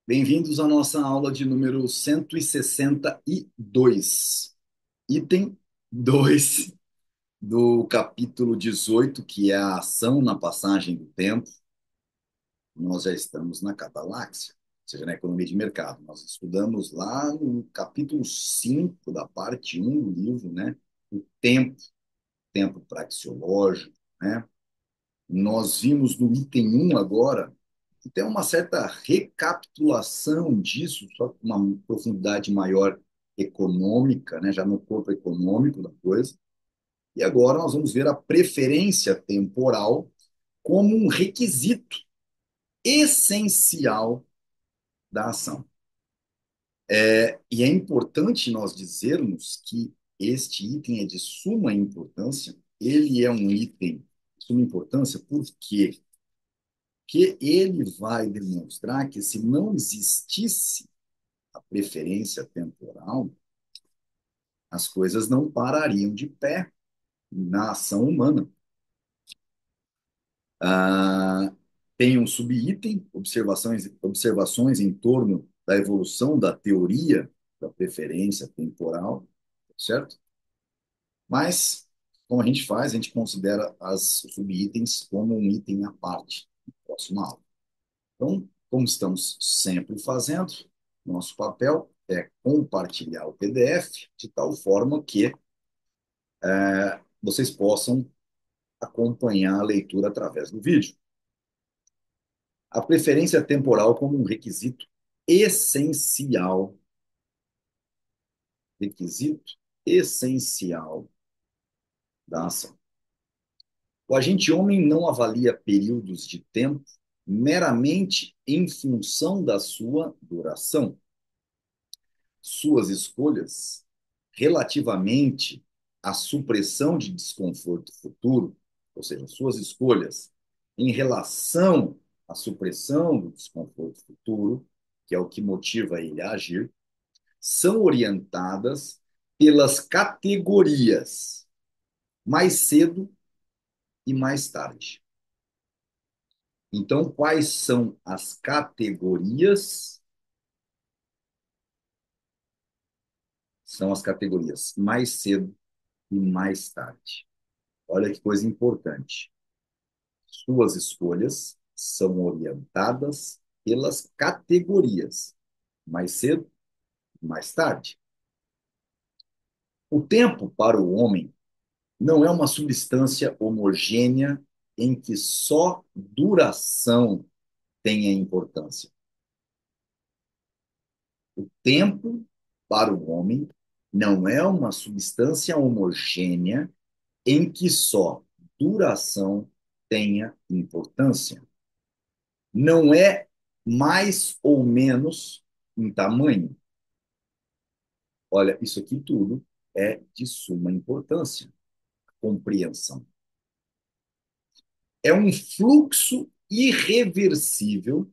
Bem-vindos à nossa aula de número 162, item 2 do capítulo 18, que é a ação na passagem do tempo. Nós já estamos na Cataláxia, ou seja, na economia de mercado. Nós estudamos lá no capítulo 5 da parte um do livro, né? O tempo praxeológico, né? Nós vimos no item um agora que tem uma certa recapitulação disso, só com uma profundidade maior econômica, né, já no corpo econômico da coisa. E agora nós vamos ver a preferência temporal como um requisito essencial da ação. E é importante nós dizermos que este item é de suma importância. Ele é um item de suma importância porque ele vai demonstrar que se não existisse a preferência temporal, as coisas não parariam de pé na ação humana. Ah, tem um subitem, observações em torno da evolução da teoria da preferência temporal, certo? Mas, como a gente faz, a gente considera os subitens como um item à parte, na próxima aula. Então, como estamos sempre fazendo, nosso papel é compartilhar o PDF de tal forma que vocês possam acompanhar a leitura através do vídeo. A preferência temporal como um essencial, requisito essencial da ação. O agente homem não avalia períodos de tempo meramente em função da sua duração. Suas escolhas relativamente à supressão de desconforto futuro, ou seja, suas escolhas em relação à supressão do desconforto futuro, que é o que motiva ele a agir, são orientadas pelas categorias mais cedo e mais tarde. Então, quais são as categorias? São as categorias mais cedo e mais tarde. Olha que coisa importante. Suas escolhas são orientadas pelas categorias, mais cedo, mais tarde. O tempo para o homem não é uma substância homogênea em que só duração tenha importância. O tempo para o homem não é uma substância homogênea em que só duração tenha importância. Não é mais ou menos em tamanho. Olha, isso aqui tudo é de suma importância, compreensão. É um fluxo irreversível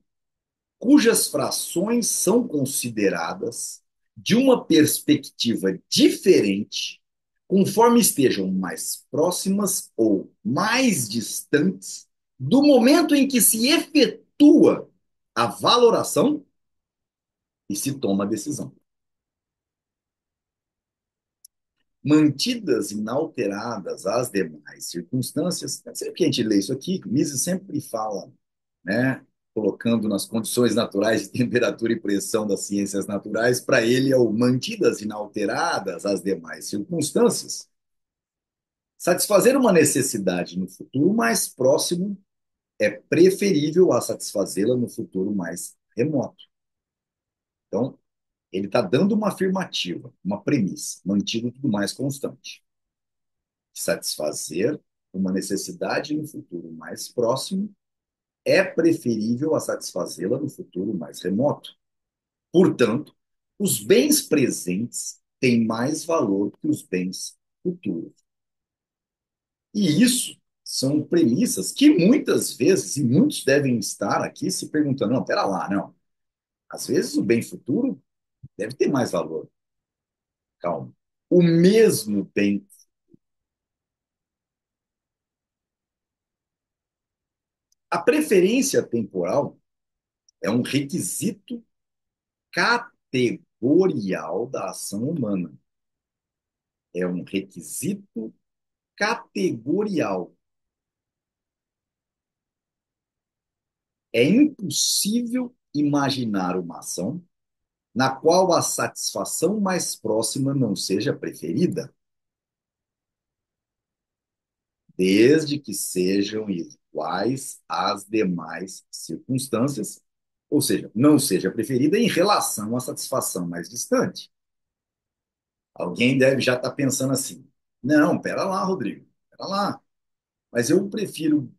cujas frações são consideradas de uma perspectiva diferente, conforme estejam mais próximas ou mais distantes do momento em que se efetua a valoração e se toma a decisão. Mantidas inalteradas as demais circunstâncias, sempre que a gente lê isso aqui, Mises sempre fala, né, colocando nas condições naturais de temperatura e pressão das ciências naturais, para ele é o mantidas inalteradas as demais circunstâncias. Satisfazer uma necessidade no futuro mais próximo é preferível a satisfazê-la no futuro mais remoto. Então, ele está dando uma afirmativa, uma premissa, mantido tudo mais constante. Satisfazer uma necessidade no futuro mais próximo é preferível a satisfazê-la no futuro mais remoto. Portanto, os bens presentes têm mais valor que os bens futuros. E isso são premissas que muitas vezes, e muitos devem estar aqui se perguntando: não, pera lá, não. Às vezes o bem futuro deve ter mais valor. Calma. O mesmo bem. A preferência temporal é um requisito categorial da ação humana. É um requisito categorial. É impossível imaginar uma ação na qual a satisfação mais próxima não seja preferida, desde que sejam iguais às demais circunstâncias, ou seja, não seja preferida em relação à satisfação mais distante. Alguém deve já estar pensando assim: não, pera lá, Rodrigo, pera lá, mas eu prefiro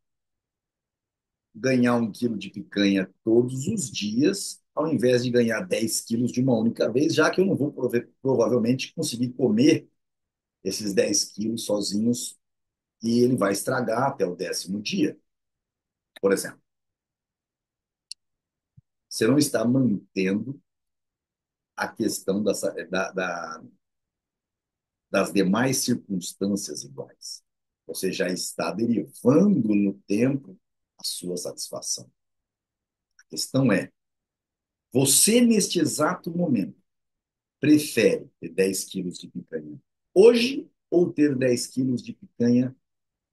ganhar 1 quilo de picanha todos os dias, ao invés de ganhar 10 quilos de uma única vez, já que eu não vou provavelmente conseguir comer esses 10 quilos sozinhos e ele vai estragar até o 10º dia, por exemplo. Você não está mantendo a questão das demais circunstâncias iguais. Você já está derivando no tempo a sua satisfação. A questão é, você neste exato momento prefere ter 10 quilos de picanha hoje ou ter 10 quilos de picanha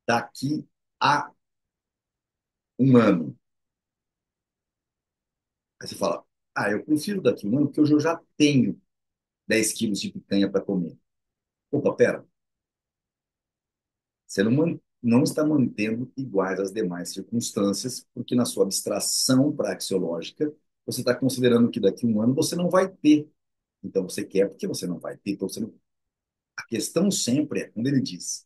daqui a um ano? Aí você fala, eu prefiro daqui a um ano porque hoje eu já tenho 10 quilos de picanha para comer. Opa, pera, você não está mantendo iguais as demais circunstâncias, porque na sua abstração praxeológica, você está considerando que daqui a um ano você não vai ter. Então você quer porque você não vai ter. Então você não... A questão sempre é, quando ele diz,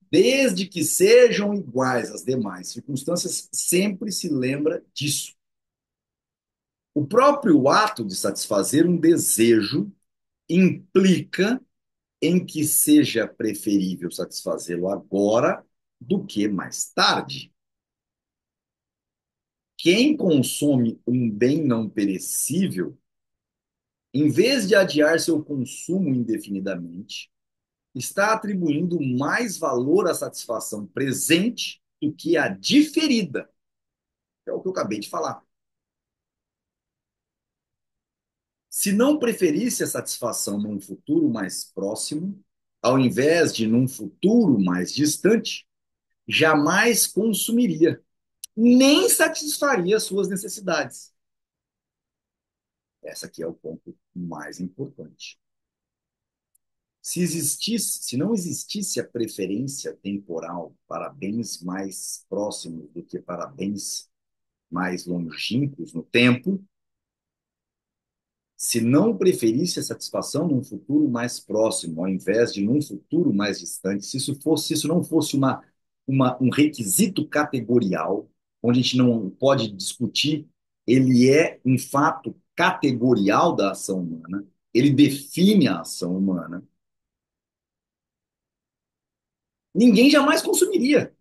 desde que sejam iguais as demais circunstâncias, sempre se lembra disso. O próprio ato de satisfazer um desejo implica em que seja preferível satisfazê-lo agora do que mais tarde. Quem consome um bem não perecível, em vez de adiar seu consumo indefinidamente, está atribuindo mais valor à satisfação presente do que à diferida. É o que eu acabei de falar. Se não preferisse a satisfação num futuro mais próximo, ao invés de num futuro mais distante, jamais consumiria, nem satisfaria suas necessidades. Essa aqui é o ponto mais importante. Se não existisse a preferência temporal para bens mais próximos do que para bens mais longínquos no tempo, se não preferisse a satisfação num futuro mais próximo, ao invés de num futuro mais distante, se isso não fosse um requisito categorial, onde a gente não pode discutir, ele é um fato categorial da ação humana, ele define a ação humana, ninguém jamais consumiria.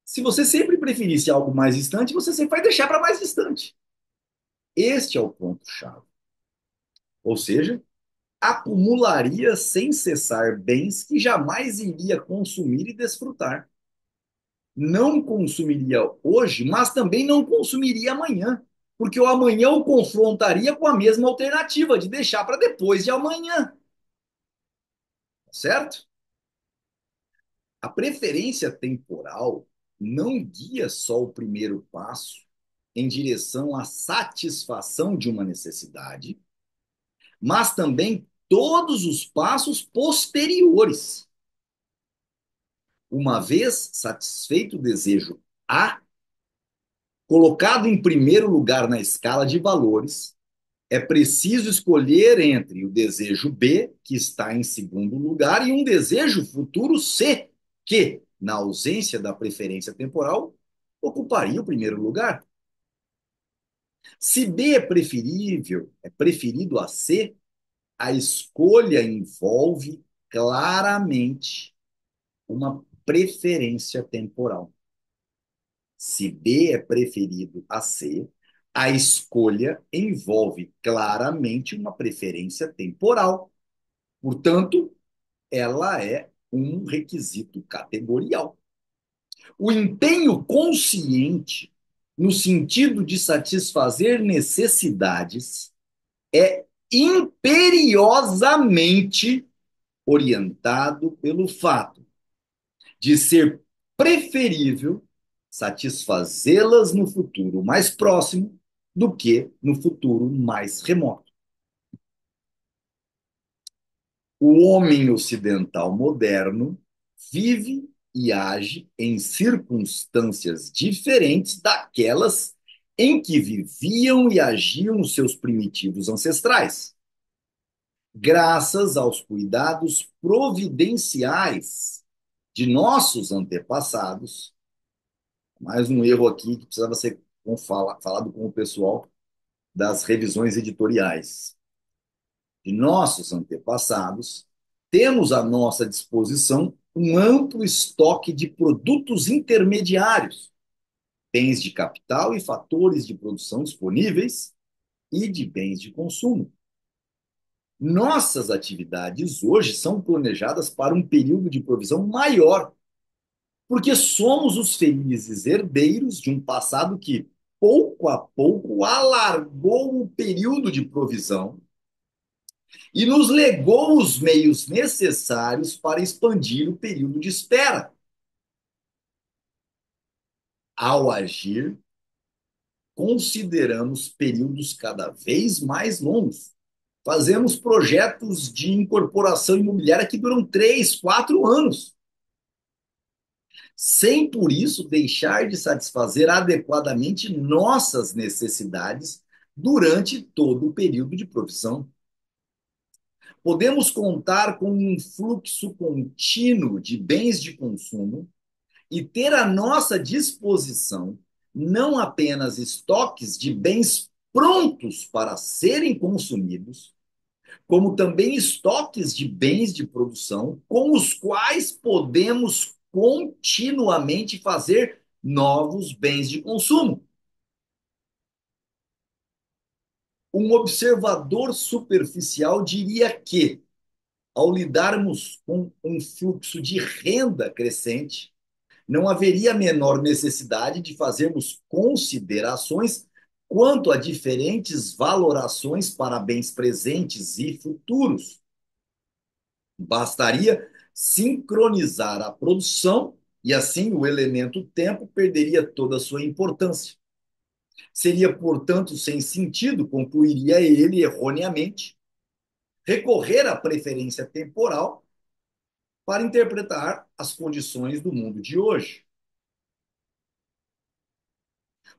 Se você sempre preferisse algo mais distante, você sempre vai deixar para mais distante. Este é o ponto-chave. Ou seja, acumularia sem cessar bens que jamais iria consumir e desfrutar. Não consumiria hoje, mas também não consumiria amanhã, porque o amanhã o confrontaria com a mesma alternativa de deixar para depois de amanhã, certo? A preferência temporal não guia só o primeiro passo em direção à satisfação de uma necessidade, mas também todos os passos posteriores. Uma vez satisfeito o desejo A, colocado em primeiro lugar na escala de valores, é preciso escolher entre o desejo B, que está em segundo lugar, e um desejo futuro C, que, na ausência da preferência temporal, ocuparia o primeiro lugar. Se B é preferido a C, a escolha envolve claramente uma preferência temporal. Se B é preferido a C, a escolha envolve claramente uma preferência temporal. Portanto, ela é um requisito categorial. O empenho consciente, no sentido de satisfazer necessidades, é imperiosamente orientado pelo fato de ser preferível satisfazê-las no futuro mais próximo do que no futuro mais remoto. O homem ocidental moderno vive e age em circunstâncias diferentes daquelas em que viviam e agiam os seus primitivos ancestrais, graças aos cuidados providenciais de nossos antepassados. Mais um erro aqui que precisava ser falado com o pessoal das revisões editoriais. De nossos antepassados, temos à nossa disposição um amplo estoque de produtos intermediários, bens de capital e fatores de produção disponíveis e de bens de consumo. Nossas atividades hoje são planejadas para um período de provisão maior, porque somos os felizes herdeiros de um passado que, pouco a pouco, alargou o período de provisão e nos legou os meios necessários para expandir o período de espera. Ao agir, consideramos períodos cada vez mais longos. Fazemos projetos de incorporação imobiliária que duram 3, 4 anos, sem por isso deixar de satisfazer adequadamente nossas necessidades durante todo o período de provisão. Podemos contar com um fluxo contínuo de bens de consumo e ter à nossa disposição não apenas estoques de bens prontos para serem consumidos, como também estoques de bens de produção com os quais podemos continuamente fazer novos bens de consumo. Um observador superficial diria que, ao lidarmos com um fluxo de renda crescente, não haveria a menor necessidade de fazermos considerações quanto a diferentes valorações para bens presentes e futuros. Bastaria sincronizar a produção e assim o elemento tempo perderia toda a sua importância. Seria, portanto, sem sentido, concluiria ele erroneamente, recorrer à preferência temporal para interpretar as condições do mundo de hoje.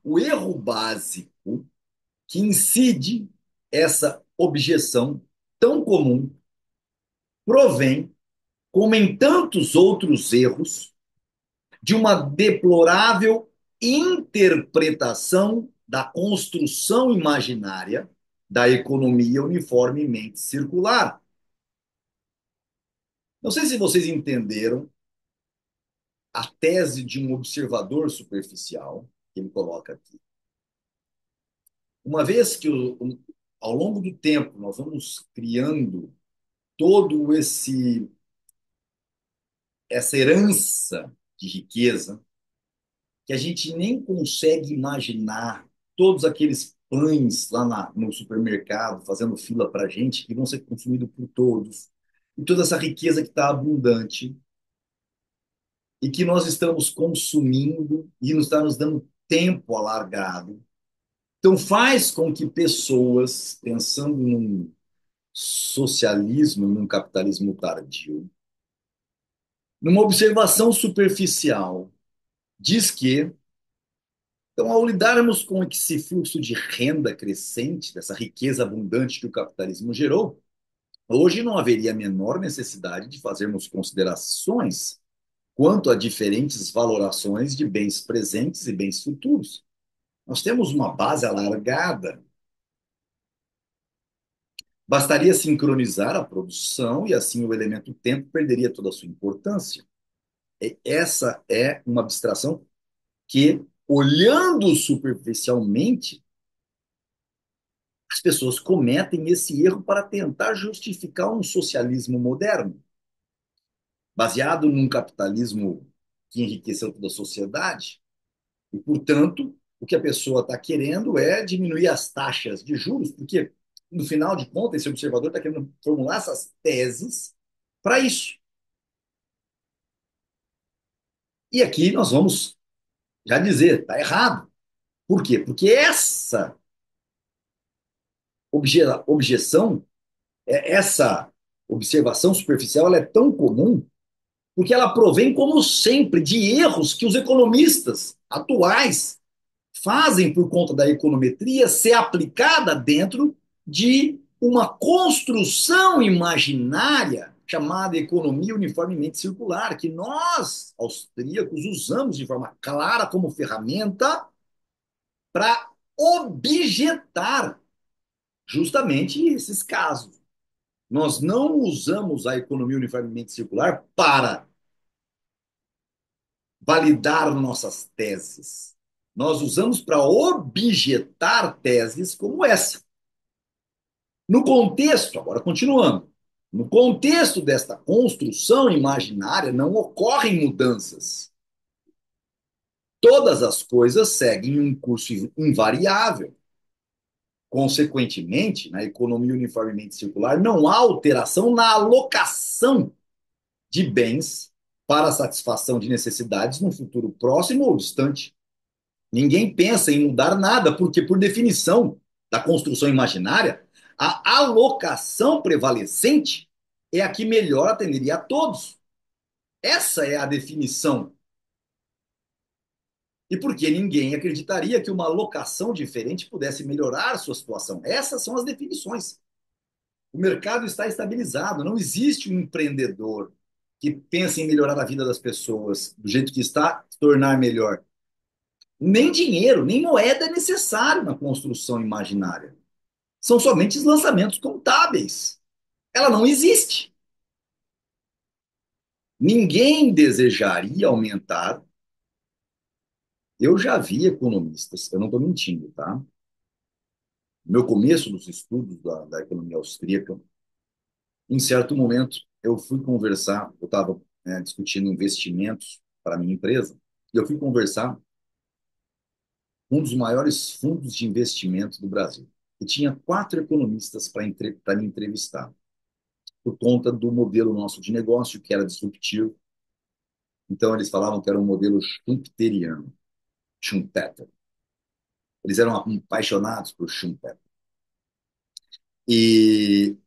O erro básico que incide essa objeção tão comum provém, como em tantos outros erros, de uma deplorável interpretação da construção imaginária da economia uniformemente circular. Não sei se vocês entenderam a tese de um observador superficial, que ele coloca aqui. Uma vez que, ao longo do tempo, nós vamos criando todo essa herança de riqueza, que a gente nem consegue imaginar todos aqueles pães lá no supermercado fazendo fila para a gente, que vão ser consumidos por todos, e toda essa riqueza que está abundante e que nós estamos consumindo e nos está nos dando tempo alargado. Então faz com que pessoas, pensando num socialismo, num capitalismo tardio, numa observação superficial, diz que, então, ao lidarmos com esse fluxo de renda crescente, dessa riqueza abundante que o capitalismo gerou, hoje não haveria a menor necessidade de fazermos considerações quanto a diferentes valorações de bens presentes e bens futuros. Nós temos uma base alargada. Bastaria sincronizar a produção e assim o elemento tempo perderia toda a sua importância. Essa é uma abstração que, olhando superficialmente, as pessoas cometem esse erro para tentar justificar um socialismo moderno, baseado num capitalismo que enriqueceu toda a sociedade. E, portanto, o que a pessoa está querendo é diminuir as taxas de juros, porque no final de contas, esse observador está querendo formular essas teses para isso. E aqui nós vamos já dizer, está errado. Por quê? Porque essa objeção, essa observação superficial, ela é tão comum porque ela provém, como sempre, de erros que os economistas atuais fazem por conta da econometria ser aplicada dentro de uma construção imaginária chamada economia uniformemente circular, que nós, austríacos, usamos de forma clara como ferramenta para objetar justamente esses casos. Nós não usamos a economia uniformemente circular para validar nossas teses. Nós usamos para objetar teses como essa. No contexto, agora continuando, no contexto desta construção imaginária não ocorrem mudanças. Todas as coisas seguem um curso invariável. Consequentemente, na economia uniformemente circular, não há alteração na alocação de bens para a satisfação de necessidades no futuro próximo ou distante. Ninguém pensa em mudar nada, porque, por definição da construção imaginária, a alocação prevalecente é a que melhor atenderia a todos. Essa é a definição. E por que ninguém acreditaria que uma alocação diferente pudesse melhorar sua situação? Essas são as definições. O mercado está estabilizado, não existe um empreendedor que pense em melhorar a vida das pessoas do jeito que está, se tornar melhor. Nem dinheiro, nem moeda é necessário na construção imaginária. São somente os lançamentos contábeis. Ela não existe. Ninguém desejaria aumentar. Eu já vi economistas, eu não estou mentindo, tá? No meu começo dos estudos da economia austríaca, em certo momento, eu fui conversar, eu estava discutindo investimentos para a minha empresa, e eu fui conversar com um dos maiores fundos de investimento do Brasil. E tinha quatro economistas para me entrevistar, por conta do modelo nosso de negócio, que era disruptivo. Então, eles falavam que era um modelo schumpeteriano, Schumpeter. Eles eram apaixonados por Schumpeter. E,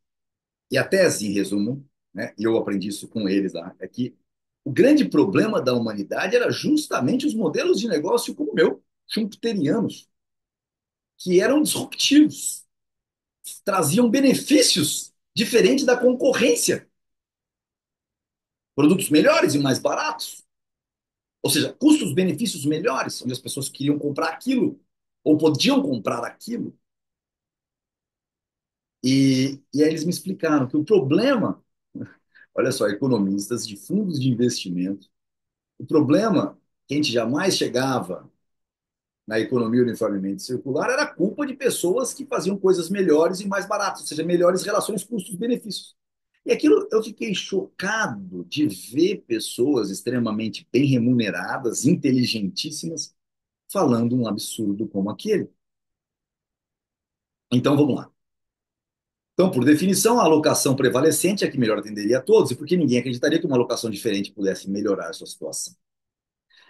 e a tese, em resumo, né, e eu aprendi isso com eles lá, é que o grande problema da humanidade era justamente os modelos de negócio como o meu, schumpeterianos, que eram disruptivos, traziam benefícios diferentes da concorrência, produtos melhores e mais baratos. Ou seja, custos-benefícios melhores, onde as pessoas queriam comprar aquilo, ou podiam comprar aquilo. E aí eles me explicaram que o problema, olha só, economistas de fundos de investimento, o problema que a gente jamais chegava na economia uniformemente circular era a culpa de pessoas que faziam coisas melhores e mais baratas, ou seja, melhores relações custos-benefícios. E aquilo eu fiquei chocado de ver pessoas extremamente bem remuneradas, inteligentíssimas, falando um absurdo como aquele. Então vamos lá. Então, por definição, a alocação prevalecente é a que melhor atenderia a todos, e porque ninguém acreditaria que uma alocação diferente pudesse melhorar a sua situação.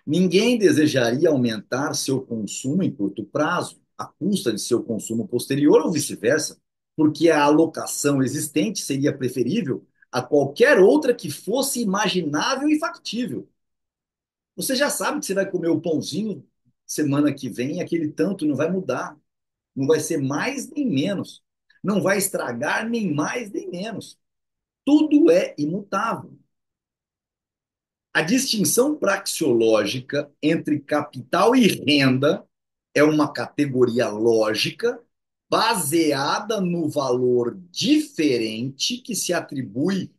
Ninguém desejaria aumentar seu consumo em curto prazo, à custa de seu consumo posterior ou vice-versa, porque a alocação existente seria preferível a qualquer outra que fosse imaginável e factível. Você já sabe que você vai comer o pãozinho semana que vem, e aquele tanto não vai mudar, não vai ser mais nem menos, não vai estragar nem mais nem menos. Tudo é imutável. A distinção praxeológica entre capital e renda é uma categoria lógica baseada no valor diferente que se atribui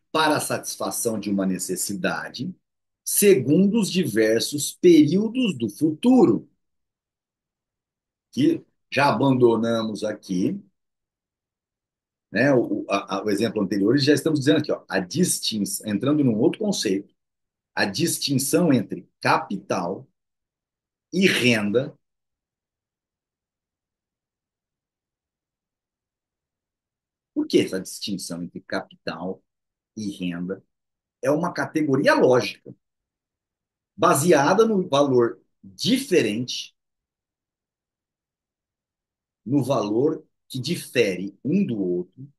para a satisfação de uma necessidade, segundo os diversos períodos do futuro, que já abandonamos aqui, né, o exemplo anterior, e já estamos dizendo aqui, ó, a distinção, entrando num outro conceito, a distinção entre capital e renda Por que essa distinção entre capital e renda? É uma categoria lógica, baseada no valor diferente, no valor que difere um do outro,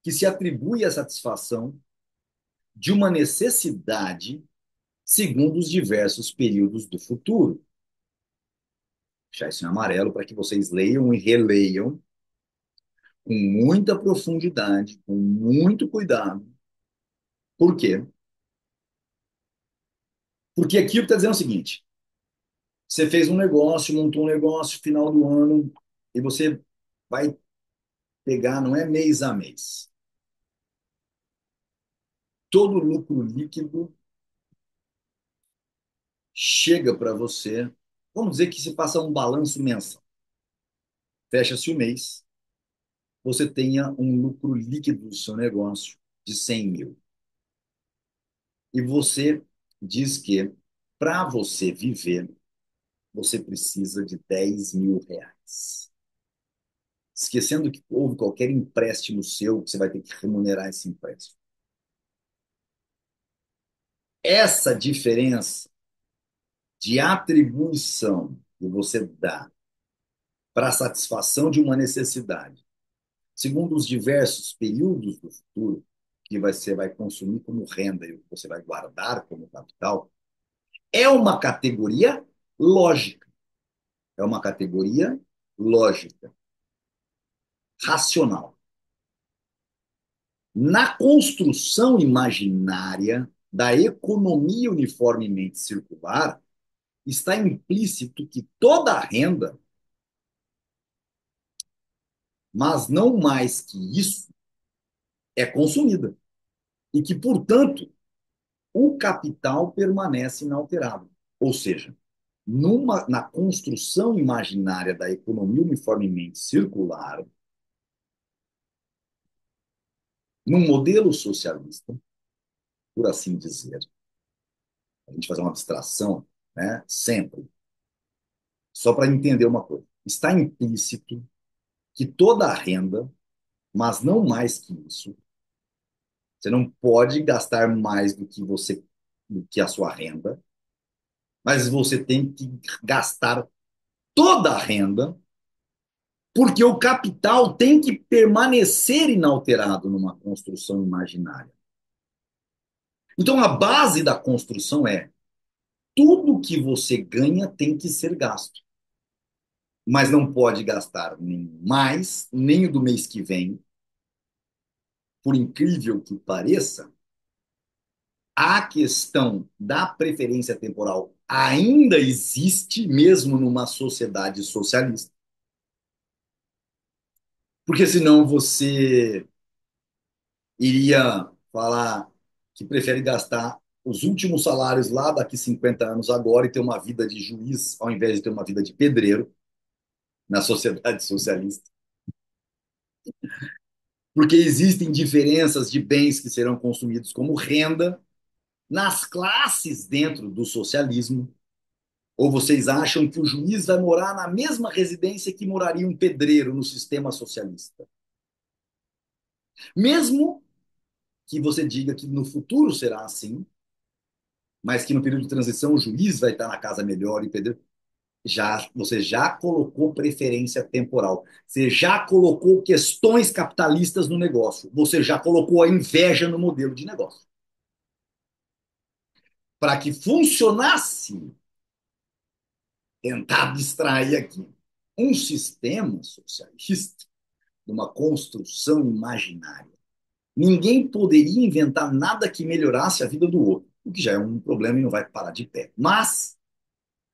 que se atribui à satisfação de uma necessidade segundo os diversos períodos do futuro. Vou deixar isso em amarelo para que vocês leiam e releiam com muita profundidade, com muito cuidado. Por quê? Porque aqui está dizendo o seguinte: você fez um negócio, montou um negócio, final do ano, e você vai pegar, não é mês a mês, todo o lucro líquido chega para você. Vamos dizer que se passa um balanço mensal, fecha-se o mês, você tenha um lucro líquido do seu negócio de 100 mil. E você diz que para você viver, você precisa de 10 mil reais. Esquecendo que houve qualquer empréstimo seu, que você vai ter que remunerar esse empréstimo. Essa diferença de atribuição que você dá para a satisfação de uma necessidade, segundo os diversos períodos do futuro, que você vai consumir como renda e o que você vai guardar como capital, é uma categoria lógica. É uma categoria lógica, racional. Na construção imaginária da economia uniformemente circular, está implícito que toda renda, mas não mais que isso, é consumida. E que, portanto, o capital permanece inalterado. Ou seja, na construção imaginária da economia uniformemente circular, num modelo socialista, por assim dizer, a gente fazer uma abstração, né, sempre, só para entender uma coisa, está implícito que toda a renda, mas não mais que isso, você não pode gastar mais do que a sua renda, mas você tem que gastar toda a renda, porque o capital tem que permanecer inalterado numa construção imaginária. Então, a base da construção é tudo que você ganha tem que ser gasto, mas não pode gastar nem mais, nem o do mês que vem, por incrível que pareça. A questão da preferência temporal ainda existe, mesmo numa sociedade socialista, porque senão você iria falar que prefere gastar os últimos salários lá daqui 50 anos agora e ter uma vida de juiz ao invés de ter uma vida de pedreiro na sociedade socialista. Porque existem diferenças de bens que serão consumidos como renda nas classes dentro do socialismo. Ou vocês acham que o juiz vai morar na mesma residência que moraria um pedreiro no sistema socialista? Mesmo que você diga que no futuro será assim, mas que no período de transição o juiz vai estar na casa melhor e o pedreiro. Você já colocou preferência temporal. Você já colocou questões capitalistas no negócio. Você já colocou a inveja no modelo de negócio. Para que funcionasse, tentar abstrair aqui, um sistema socialista, numa construção imaginária. Ninguém poderia inventar nada que melhorasse a vida do outro, o que já é um problema e não vai parar de pé. Mas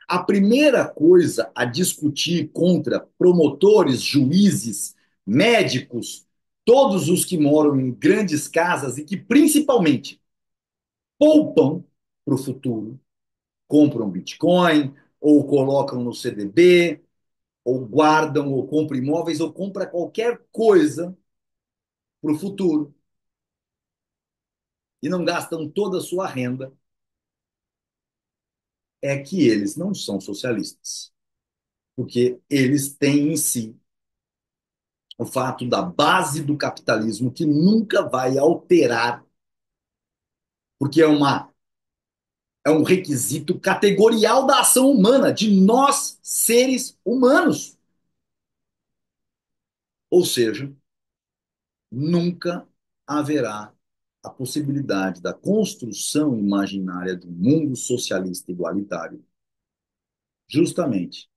a primeira coisa a discutir contra promotores, juízes, médicos, todos os que moram em grandes casas e que principalmente poupam para o futuro, compram Bitcoin ou colocam no CDB, ou guardam, ou compram imóveis, ou compram qualquer coisa para o futuro e não gastam toda a sua renda, é que eles não são socialistas, porque eles têm em si o fato da base do capitalismo que nunca vai alterar, porque é um requisito categorial da ação humana, de nós, seres humanos. Ou seja, nunca haverá a possibilidade da construção imaginária de um mundo socialista igualitário, justamente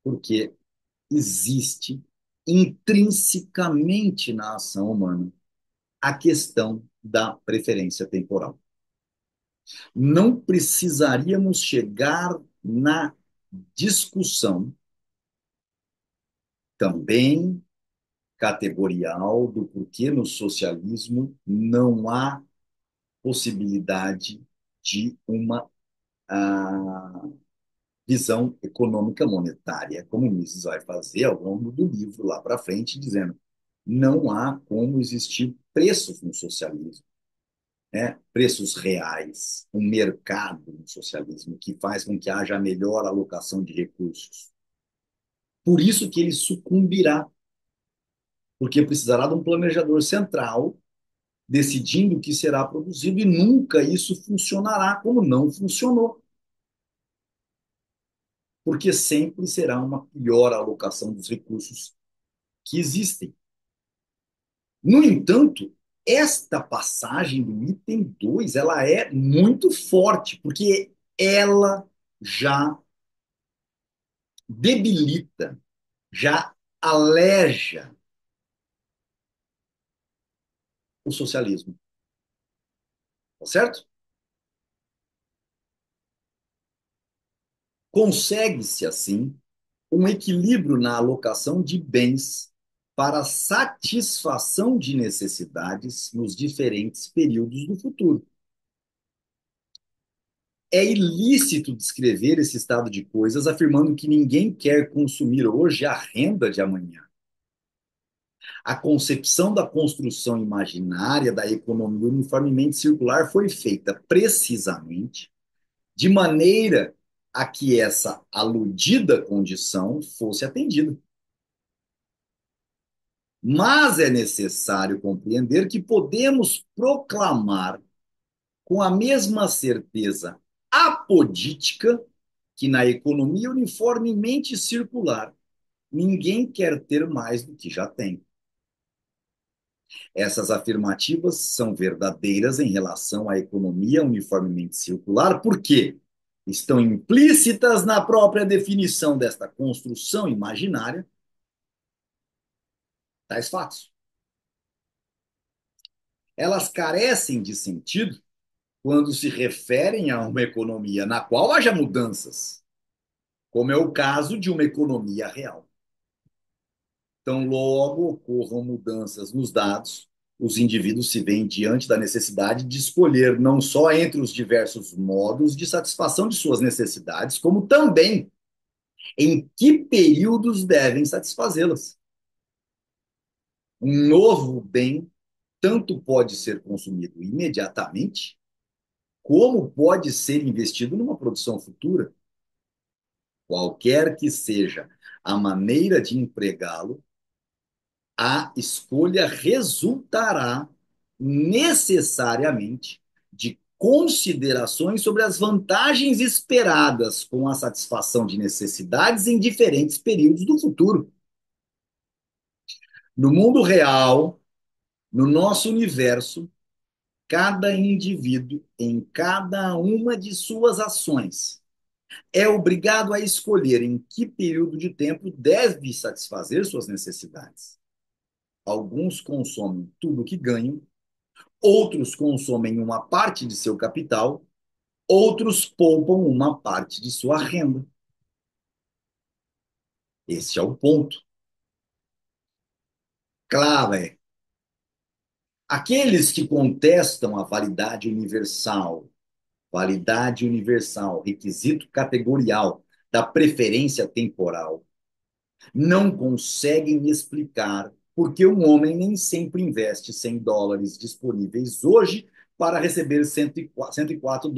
porque existe intrinsecamente na ação humana a questão da preferência temporal. Não precisaríamos chegar na discussão também categorial do porquê no socialismo não há possibilidade de uma visão econômica monetária, como o Mises vai fazer ao longo do livro lá para frente, dizendo não há como existir preços no socialismo, né? Preços reais, um mercado no socialismo que faz com que haja a melhor alocação de recursos. Por isso que ele sucumbirá, porque precisará de um planejador central decidindo o que será produzido e nunca isso funcionará como não funcionou, porque sempre será uma pior alocação dos recursos que existem. No entanto, esta passagem do item 2 ela é muito forte, porque ela já debilita, já aleja o socialismo, tá certo? Consegue-se, assim, um equilíbrio na alocação de bens para satisfação de necessidades nos diferentes períodos do futuro. É ilícito descrever esse estado de coisas afirmando que ninguém quer consumir hoje a renda de amanhã. A concepção da construção imaginária da economia uniformemente circular foi feita precisamente de maneira a que essa aludida condição fosse atendida. Mas é necessário compreender que podemos proclamar com a mesma certeza apodítica que na economia uniformemente circular ninguém quer ter mais do que já tem. Essas afirmativas são verdadeiras em relação à economia uniformemente circular, porque estão implícitas na própria definição desta construção imaginária tais fatos. Elas carecem de sentido quando se referem a uma economia na qual haja mudanças, como é o caso de uma economia real. Então, logo ocorram mudanças nos dados, os indivíduos se veem diante da necessidade de escolher não só entre os diversos modos de satisfação de suas necessidades, como também em que períodos devem satisfazê-las. Um novo bem tanto pode ser consumido imediatamente, como pode ser investido numa produção futura. Qualquer que seja a maneira de empregá-lo, a escolha resultará necessariamente de considerações sobre as vantagens esperadas com a satisfação de necessidades em diferentes períodos do futuro. No mundo real, no nosso universo, cada indivíduo, em cada uma de suas ações, é obrigado a escolher em que período de tempo deve satisfazer suas necessidades. Alguns consomem tudo o que ganham, outros consomem uma parte de seu capital, outros poupam uma parte de sua renda. Este é o ponto. Claro, aqueles que contestam a validade universal, requisito categorial da preferência temporal, não conseguem explicar por que um homem nem sempre investe US$ 100 disponíveis hoje para receber US$ 104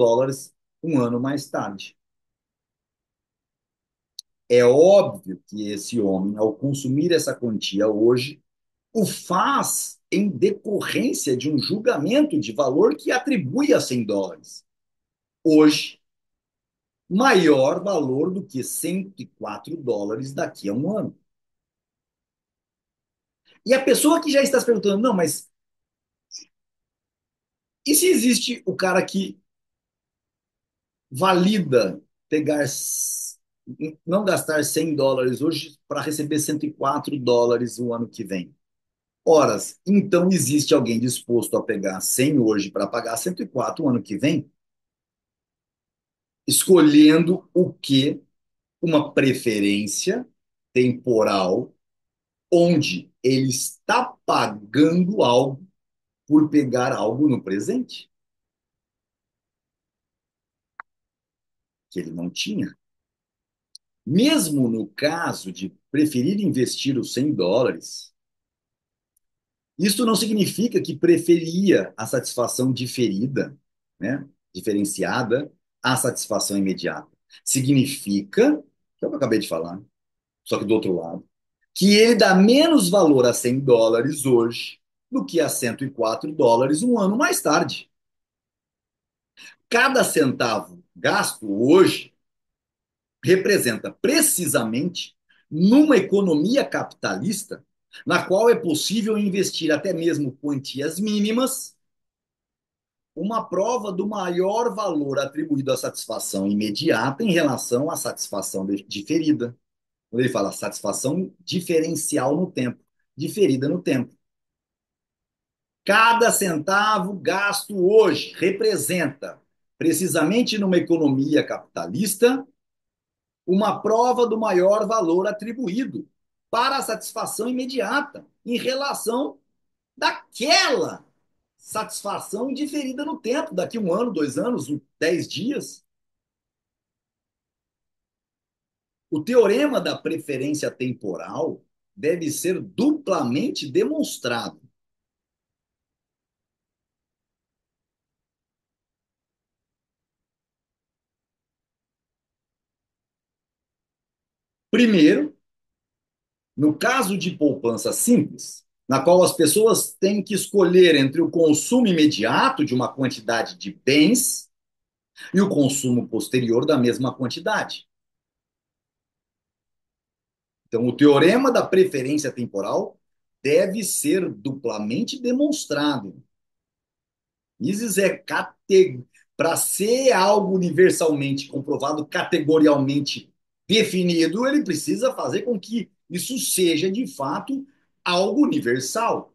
um ano mais tarde. É óbvio que esse homem, ao consumir essa quantia hoje, o faz em decorrência de um julgamento de valor que atribui a US$ 100. Hoje, maior valor do que US$ 104 daqui a um ano. E a pessoa que já está se perguntando, não, mas e se existe o cara que valida pegar, não gastar US$ 100 hoje para receber US$ 104 o ano que vem? Horas, então existe alguém disposto a pegar 100 hoje para pagar 104 o ano que vem, escolhendo o que? Uma preferência temporal, onde ele está pagando algo por pegar algo no presente que ele não tinha. Mesmo no caso de preferir investir os US$ 100, isso não significa que preferia a satisfação diferida, né, diferenciada, à satisfação imediata. Significa, que é o que eu acabei de falar, só que do outro lado, que ele dá menos valor a US$ 100 hoje do que a US$ 104 um ano mais tarde. Cada centavo gasto hoje representa precisamente numa economia capitalista na qual é possível investir até mesmo quantias mínimas, uma prova do maior valor atribuído à satisfação imediata em relação à satisfação diferida. Quando ele fala satisfação diferencial no tempo, diferida no tempo. Cada centavo gasto hoje representa, precisamente numa economia capitalista, uma prova do maior valor atribuído para a satisfação imediata em relação daquela satisfação diferida no tempo, daqui um ano, 2 anos, 10 dias. O teorema da preferência temporal deve ser duplamente demonstrado. Primeiro, no caso de poupança simples, na qual as pessoas têm que escolher entre o consumo imediato de uma quantidade de bens e o consumo posterior da mesma quantidade. Então, o teorema da preferência temporal deve ser duplamente demonstrado. Mises é para ser algo universalmente comprovado, categorialmente definido, ele precisa fazer com que isso seja de fato algo universal.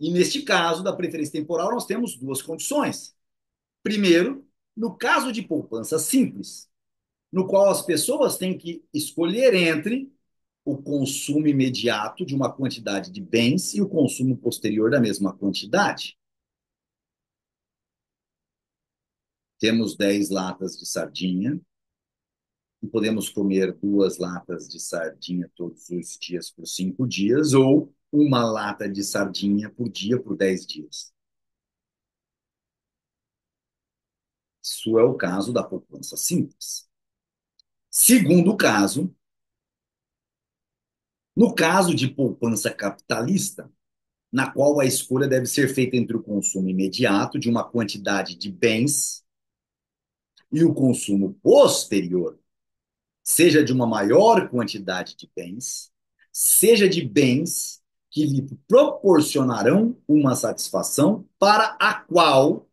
E neste caso da preferência temporal, nós temos duas condições. Primeiro, no caso de poupança simples, no qual as pessoas têm que escolher entre o consumo imediato de uma quantidade de bens e o consumo posterior da mesma quantidade. Temos 10 latas de sardinha e podemos comer 2 latas de sardinha todos os dias por 5 dias ou uma lata de sardinha por dia por 10 dias. Isso é o caso da poupança simples. Segundo caso, no caso de poupança capitalista, na qual a escolha deve ser feita entre o consumo imediato de uma quantidade de bens e o consumo posterior, seja de uma maior quantidade de bens, seja de bens que lhe proporcionarão uma satisfação para a qual,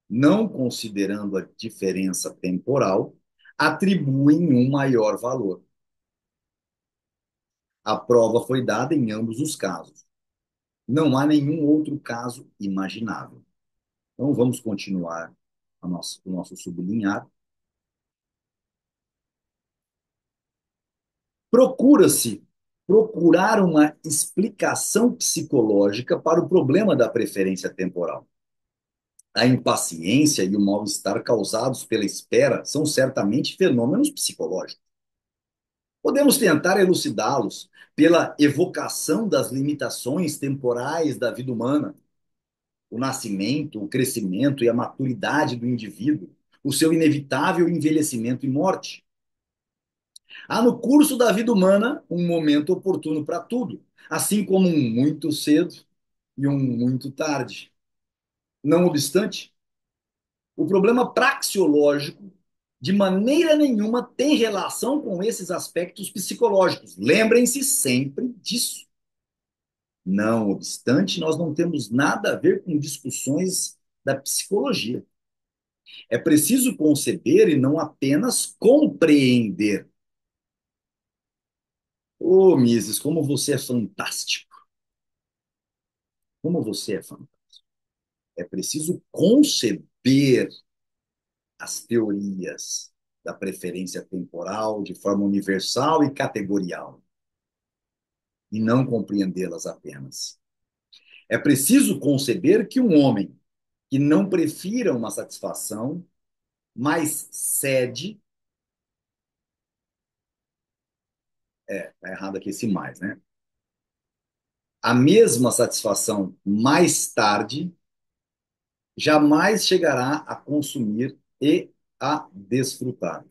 não considerando a diferença temporal, atribuem um maior valor. A prova foi dada em ambos os casos. Não há nenhum outro caso imaginável. Então, vamos continuar o nosso sublinhar. Procura-se procurar uma explicação psicológica para o problema da preferência temporal. A impaciência e o mal-estar causados pela espera são certamente fenômenos psicológicos. Podemos tentar elucidá-los pela evocação das limitações temporais da vida humana, o nascimento, o crescimento e a maturidade do indivíduo, o seu inevitável envelhecimento e morte. Há no curso da vida humana um momento oportuno para tudo, assim como um muito cedo e um muito tarde. Não obstante, o problema praxeológico de maneira nenhuma tem relação com esses aspectos psicológicos. Lembrem-se sempre disso. Não obstante, nós não temos nada a ver com discussões da psicologia. É preciso conceber e não apenas compreender. Ô, Mises, como você é fantástico. Como você é fantástico. É preciso conceber as teorias da preferência temporal de forma universal e categorial, e não compreendê-las apenas. É preciso conceber que um homem que não prefira uma satisfação, mas cede, tá errado aqui esse mais, né? A mesma satisfação mais tarde jamais chegará a consumir e a desfrutar.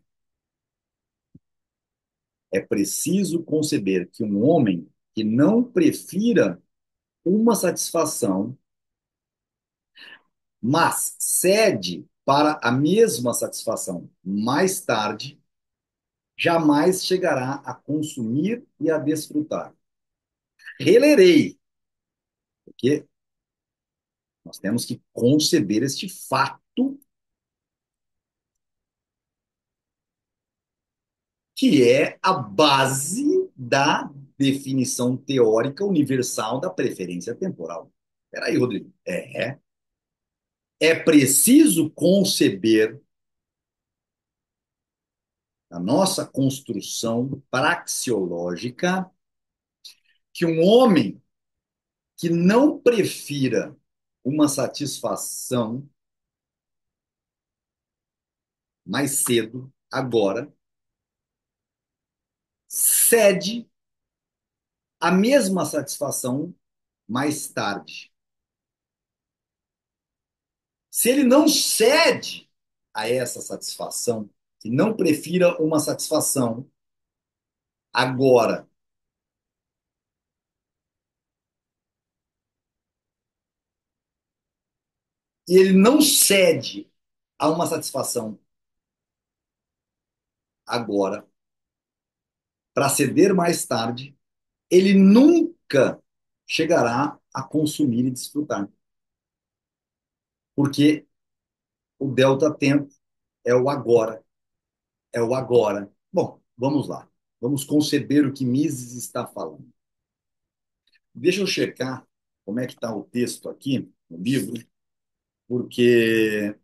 É preciso conceber que um homem que não prefira uma satisfação, mas cede para a mesma satisfação mais tarde, jamais chegará a consumir e a desfrutar. Relerei, porque nós temos que conceber este fato que é a base da definição teórica universal da preferência temporal. Espera aí, Rodrigo. É preciso conceber a nossa construção praxeológica que um homem que não prefira uma satisfação mais cedo, agora, cede a mesma satisfação mais tarde. Se ele não cede a essa satisfação, que não prefira uma satisfação agora, e ele não cede a uma satisfação agora, para ceder mais tarde, ele nunca chegará a consumir e desfrutar. Porque o delta tempo é o agora, é o agora. Bom, vamos lá. Vamos conceber o que Mises está falando. Deixa eu checar como é que está o texto aqui no livro, porque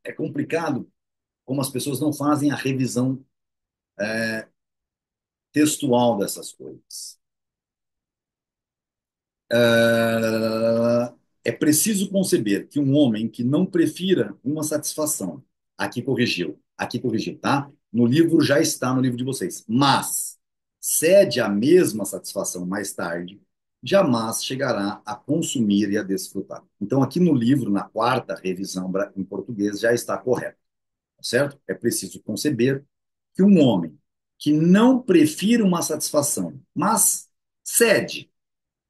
é complicado como as pessoas não fazem a revisão textual dessas coisas. É preciso conceber que um homem que não prefira uma satisfação, aqui corrigiu, tá? No livro já está no livro de vocês, mas cede a mesma satisfação mais tarde, jamais chegará a consumir e a desfrutar. Então, aqui no livro, na quarta revisão em português, já está correto, tá certo? É preciso conceber que um homem que não prefira uma satisfação, mas cede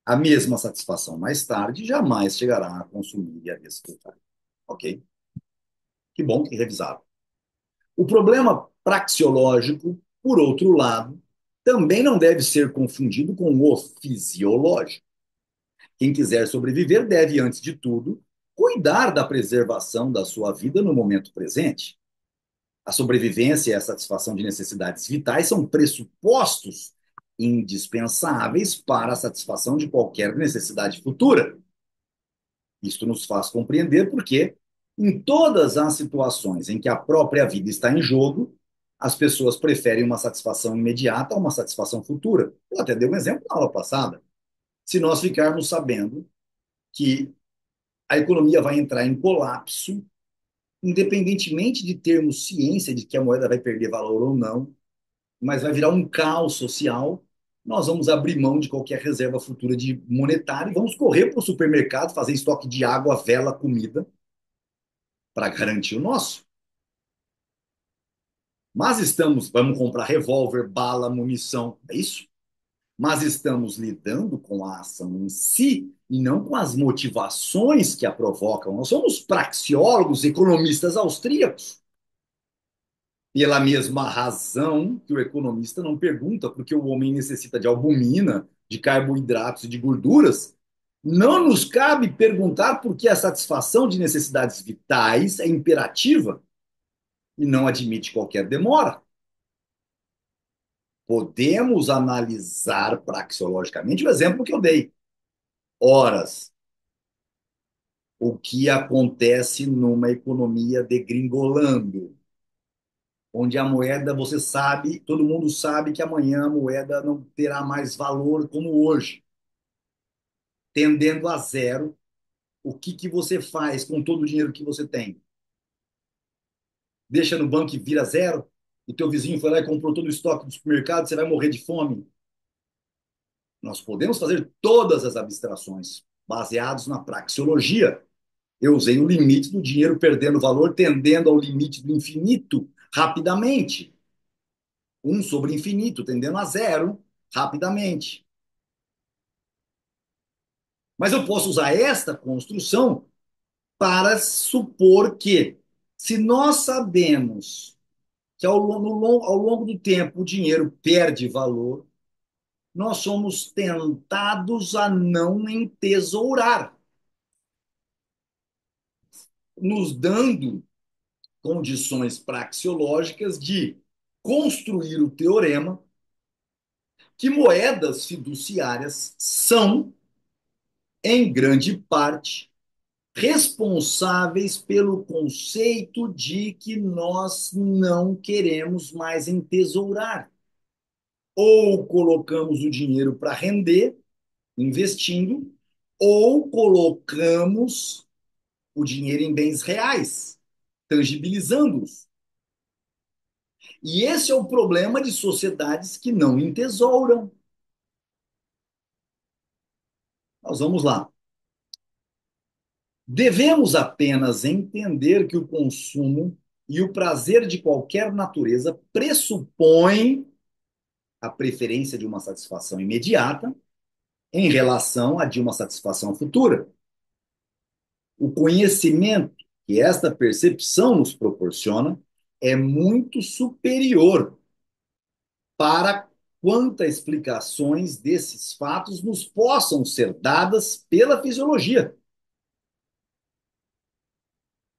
a mesma satisfação mais tarde, jamais chegará a consumir e a desfrutar. Ok? Que bom que revisaram. O problema praxeológico, por outro lado, também não deve ser confundido com o fisiológico. Quem quiser sobreviver deve, antes de tudo, cuidar da preservação da sua vida no momento presente. A sobrevivência e a satisfação de necessidades vitais são pressupostos indispensáveis para a satisfação de qualquer necessidade futura. Isto nos faz compreender porque, em todas as situações em que a própria vida está em jogo, as pessoas preferem uma satisfação imediata a uma satisfação futura. Eu até dei um exemplo na aula passada. Se nós ficarmos sabendo que a economia vai entrar em colapso, independentemente de termos ciência de que a moeda vai perder valor ou não, mas vai virar um caos social, nós vamos abrir mão de qualquer reserva futura de monetária e vamos correr para o supermercado, fazer estoque de água, vela, comida, para garantir o nosso. Mas vamos comprar revólver, bala, munição, é isso? Mas estamos lidando com a ação em si e não com as motivações que a provocam. Nós somos praxeólogos, economistas austríacos. Pela mesma razão que o economista não pergunta porque o homem necessita de albumina, de carboidratos e de gorduras, não nos cabe perguntar por que a satisfação de necessidades vitais é imperativa e não admite qualquer demora. Podemos analisar praxeologicamente o exemplo que eu dei. Horas, o que acontece numa economia degringolando, onde a moeda, você sabe, todo mundo sabe que amanhã a moeda não terá mais valor como hoje, tendendo a zero. O que que você faz com todo o dinheiro que você tem? Deixa no banco e vira zero? E teu vizinho foi lá e comprou todo o estoque do supermercado, você vai morrer de fome? Nós podemos fazer todas as abstrações baseados na praxeologia. Eu usei o limite do dinheiro perdendo valor, tendendo ao limite do infinito rapidamente. Um sobre infinito, tendendo a zero rapidamente. Mas eu posso usar esta construção para supor que, se nós sabemos que ao longo do tempo o dinheiro perde valor, nós somos tentados a não entesourar, nos dando condições praxeológicas de construir o teorema que moedas fiduciárias são, em grande parte, responsáveis pelo conceito de que nós não queremos mais entesourar. Ou colocamos o dinheiro para render, investindo, ou colocamos o dinheiro em bens reais, tangibilizando-os. E esse é o problema de sociedades que não entesouram. Nós vamos lá. Devemos apenas entender que o consumo e o prazer de qualquer natureza pressupõem a preferência de uma satisfação imediata em relação a de uma satisfação futura. O conhecimento que esta percepção nos proporciona é muito superior para quantas explicações desses fatos nos possam ser dadas pela fisiologia.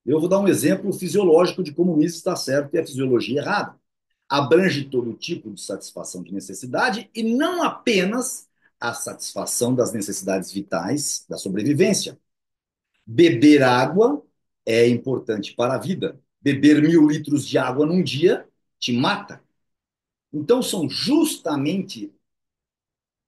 Eu vou dar um exemplo fisiológico de como o Mises está certo e a fisiologia errada. Abrange todo tipo de satisfação de necessidade e não apenas a satisfação das necessidades vitais da sobrevivência. Beber água é importante para a vida. Beber 1.000 litros de água num dia te mata. Então, são justamente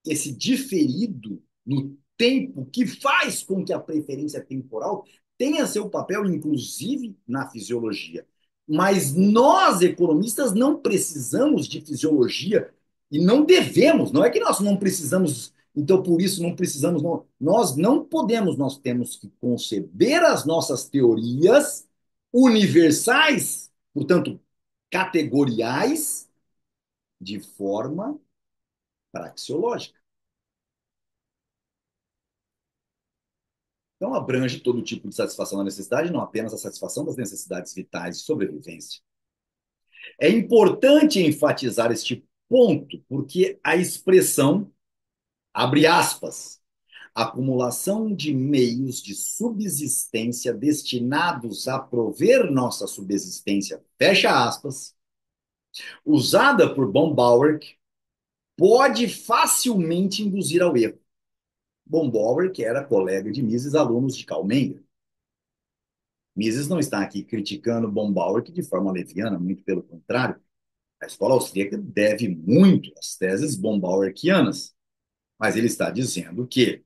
esse diferido no tempo que faz com que a preferência temporal tenha seu papel, inclusive, na fisiologia. Mas nós, economistas, não precisamos de fisiologia e não devemos. Não é que nós não precisamos, então por isso não precisamos. Não, nós não podemos, nós temos que conceber as nossas teorias universais, portanto, categoriais, de forma praxeológica. Então, abrange todo tipo de satisfação da necessidade, não apenas a satisfação das necessidades vitais de sobrevivência. É importante enfatizar este ponto, porque a expressão, abre aspas, acumulação de meios de subsistência destinados a prover nossa subsistência, fecha aspas, usada por Bombauer, pode facilmente induzir ao erro. Bombauer, que era colega de Mises, alunos de Karl Menger. Mises não está aqui criticando Bombauer de forma leviana, muito pelo contrário. A escola austríaca deve muito às teses bombauerianas, mas ele está dizendo que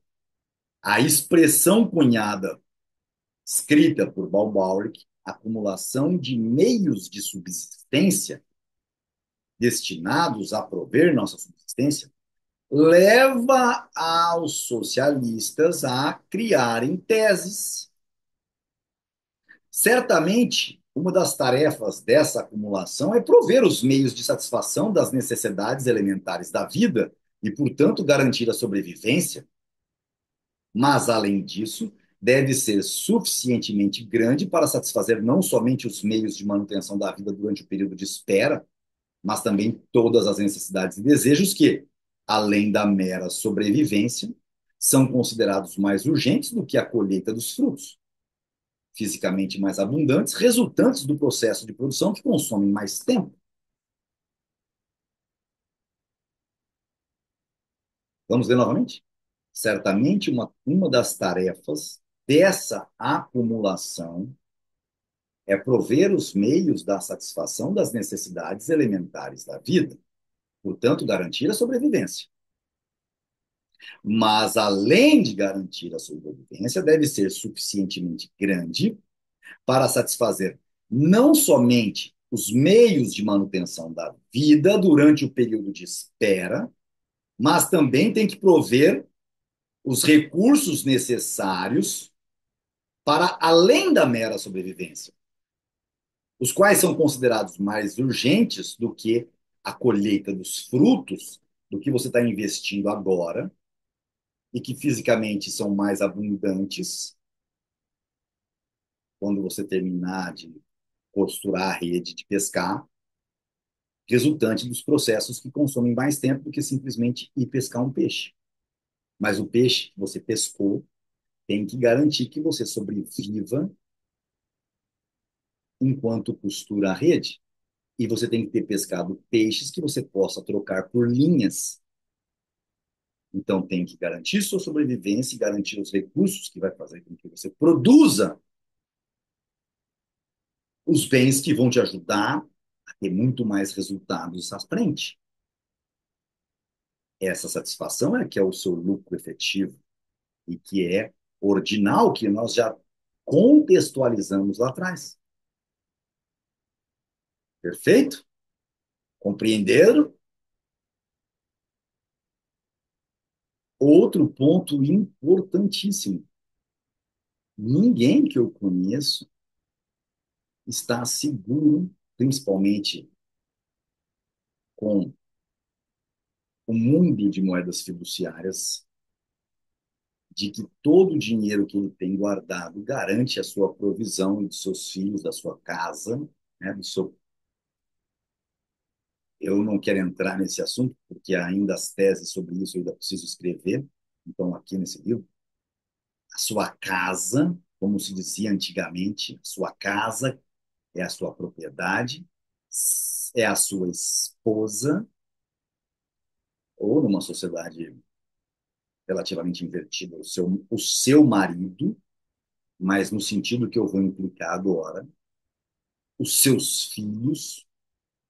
a expressão cunhada, escrita por Bombauer, acumulação de meios de subsistência destinados a prover nossa subsistência, leva aos socialistas a criarem teses. Certamente, Uma das tarefas dessa acumulação é prover os meios de satisfação das necessidades elementares da vida e, portanto, garantir a sobrevivência. Mas, além disso, deve ser suficientemente grande para satisfazer não somente os meios de manutenção da vida durante o período de espera, mas também todas as necessidades e desejos que, além da mera sobrevivência, são considerados mais urgentes do que a colheita dos frutos, fisicamente mais abundantes, resultantes do processo de produção que consomem mais tempo. Vamos ler novamente? Certamente, uma das tarefas dessa acumulação é prover os meios da satisfação das necessidades elementares da vida, portanto, garantir a sobrevivência. Mas, além de garantir a sobrevivência, deve ser suficientemente grande para satisfazer não somente os meios de manutenção da vida durante o período de espera, mas também tem que prover os recursos necessários para além da mera sobrevivência, os quais são considerados mais urgentes do que a colheita dos frutos do que você está investindo agora e que fisicamente são mais abundantes quando você terminar de costurar a rede de pescar, resultante dos processos que consomem mais tempo do que simplesmente ir pescar um peixe. Mas o peixe que você pescou tem que garantir que você sobreviva enquanto costura a rede. E você tem que ter pescado peixes que você possa trocar por linhas. Então, tem que garantir sua sobrevivência e garantir os recursos que vai fazer com que você produza os bens que vão te ajudar a ter muito mais resultados à frente. Essa satisfação é que é o seu lucro efetivo e que é ordinal, que nós já contextualizamos lá atrás. Perfeito? Compreenderam? Outro ponto importantíssimo. Ninguém que eu conheço está seguro, principalmente com o mundo de moedas fiduciárias, de que todo o dinheiro que ele tem guardado garante a sua provisão e dos seus filhos, da sua casa, né, do seu... Eu não quero entrar nesse assunto, porque ainda as teses sobre isso eu ainda preciso escrever, então aqui nesse livro, a sua casa, como se dizia antigamente, a sua casa é a sua propriedade, é a sua esposa, ou numa sociedade relativamente invertida, o seu marido, mas no sentido que eu vou implicar agora, os seus filhos,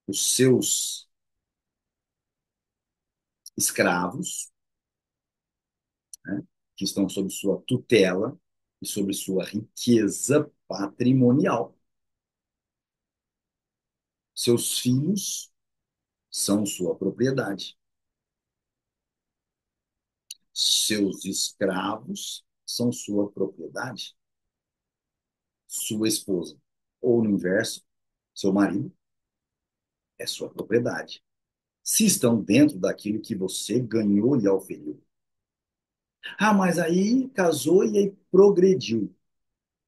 os seus escravos, né, que estão sob sua tutela e sob sua riqueza patrimonial. Seus filhos são sua propriedade. Seus escravos são sua propriedade. Sua esposa, ou no inverso, seu marido, é sua propriedade. Se estão dentro daquilo que você ganhou e auferiu. Ah, mas aí casou e aí progrediu.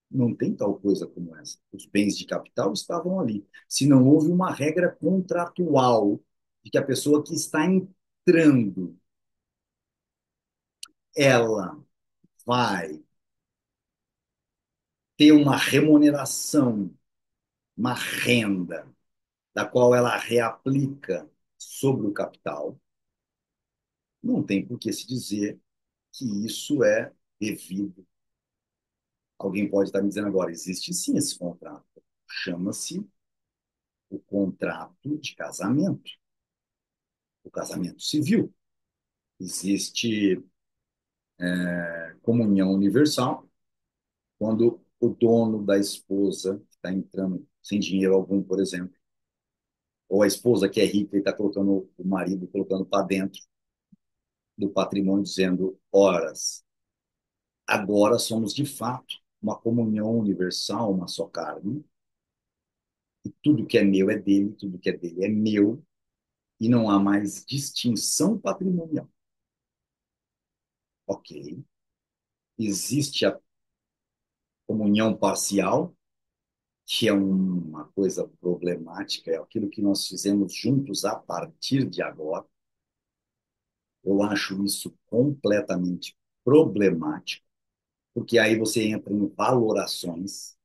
Não tem tal coisa como essa. Os bens de capital estavam ali. Se não houve uma regra contratual de que a pessoa que está entrando, ela vai ter uma remuneração, uma renda, da qual ela reaplica sobre o capital, não tem por que se dizer que isso é devido. Alguém pode estar me dizendo agora, existe sim esse contrato. Chama-se o contrato de casamento, o casamento civil. Existe comunhão universal, quando o dono da esposa está entrando sem dinheiro algum, por exemplo, ou a esposa que é rica e está colocando o marido colocando para dentro do patrimônio, dizendo, horas, agora somos de fato uma comunhão universal, uma só carne, e tudo que é meu é dele, tudo que é dele é meu, e não há mais distinção patrimonial. Ok. Existe a comunhão parcial, que é uma coisa problemática, é aquilo que nós fizemos juntos a partir de agora. Eu acho isso completamente problemático, porque aí você entra em valorações.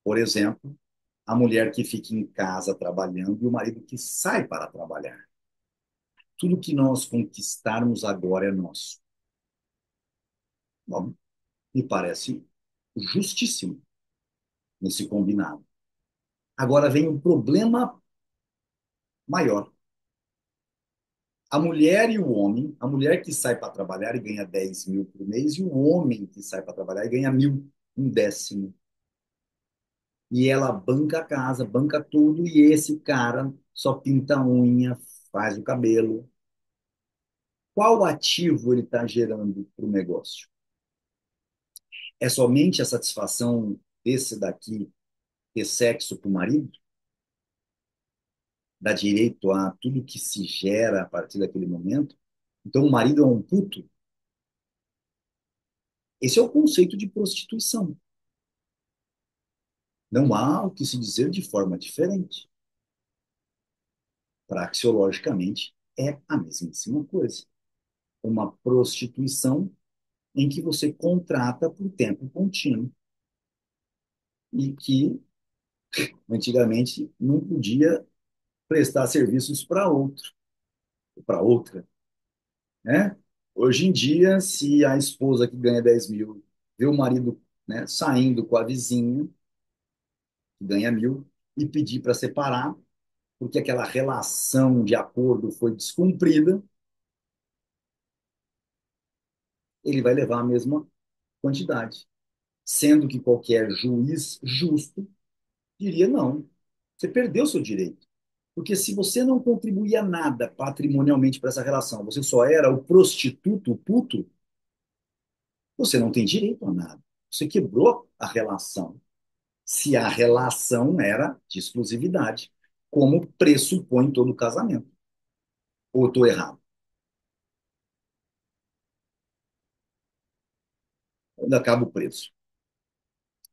Por exemplo, a mulher que fica em casa trabalhando e o marido que sai para trabalhar. Tudo que nós conquistarmos agora é nosso. Bom, me parece justíssimo nesse combinado. Agora vem um problema maior. A mulher e o homem, a mulher que sai para trabalhar e ganha 10 mil por mês, e o homem que sai para trabalhar e ganha mil, um décimo. E ela banca a casa, banca tudo, e esse cara só pinta a unha, faz o cabelo. Qual ativo ele está gerando para o negócio? É somente a satisfação desse daqui ter sexo com o marido? Dá direito a tudo que se gera a partir daquele momento? Então, o marido é um puto? Esse é o conceito de prostituição. Não há o que se dizer de forma diferente. Praxeologicamente, é a mesmíssima coisa. Uma prostituição em que você contrata por tempo contínuo e que antigamente não podia prestar serviços para outro, para outra, né? Hoje em dia, se a esposa que ganha 10 mil vê o marido, né, saindo com a vizinha, que ganha mil, e pedir para separar, porque aquela relação de acordo foi descumprida, ele vai levar a mesma quantidade. Sendo que qualquer juiz justo diria: não, você perdeu seu direito. Porque se você não contribuía nada patrimonialmente para essa relação, você só era o prostituto, o puto, você não tem direito a nada. Você quebrou a relação. Se a relação era de exclusividade, como pressupõe todo casamento. Ou estou errado? Ainda acaba o preço.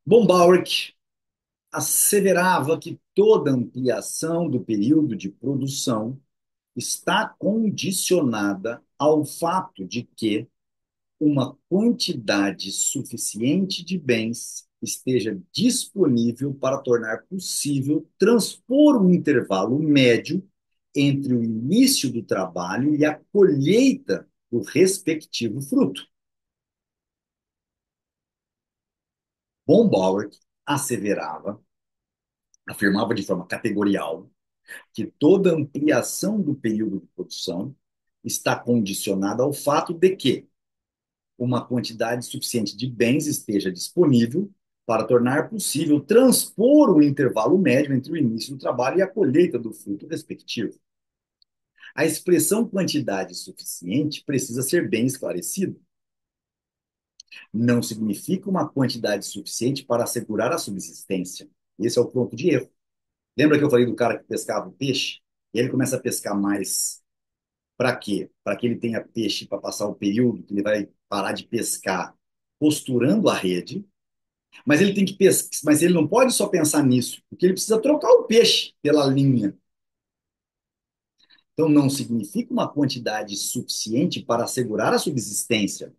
Bombauer asseverava que toda ampliação do período de produção está condicionada ao fato de que uma quantidade suficiente de bens esteja disponível para tornar possível transpor o intervalo médio entre o início do trabalho e a colheita do respectivo fruto. Bombauer asseverava, afirmava de forma categorial, que toda ampliação do período de produção está condicionada ao fato de que uma quantidade suficiente de bens esteja disponível para tornar possível transpor o intervalo médio entre o início do trabalho e a colheita do fruto respectivo. A expressão quantidade suficiente precisa ser bem esclarecida. Não significa uma quantidade suficiente para assegurar a subsistência. Esse é o ponto de erro. Lembra que eu falei do cara que pescava o peixe? E ele começa a pescar mais. Para quê? Para que ele tenha peixe para passar o período que ele vai parar de pescar posturando a rede, mas ele tem que pescar, mas ele não pode só pensar nisso, porque ele precisa trocar o peixe pela linha. Então não significa uma quantidade suficiente para assegurar a subsistência.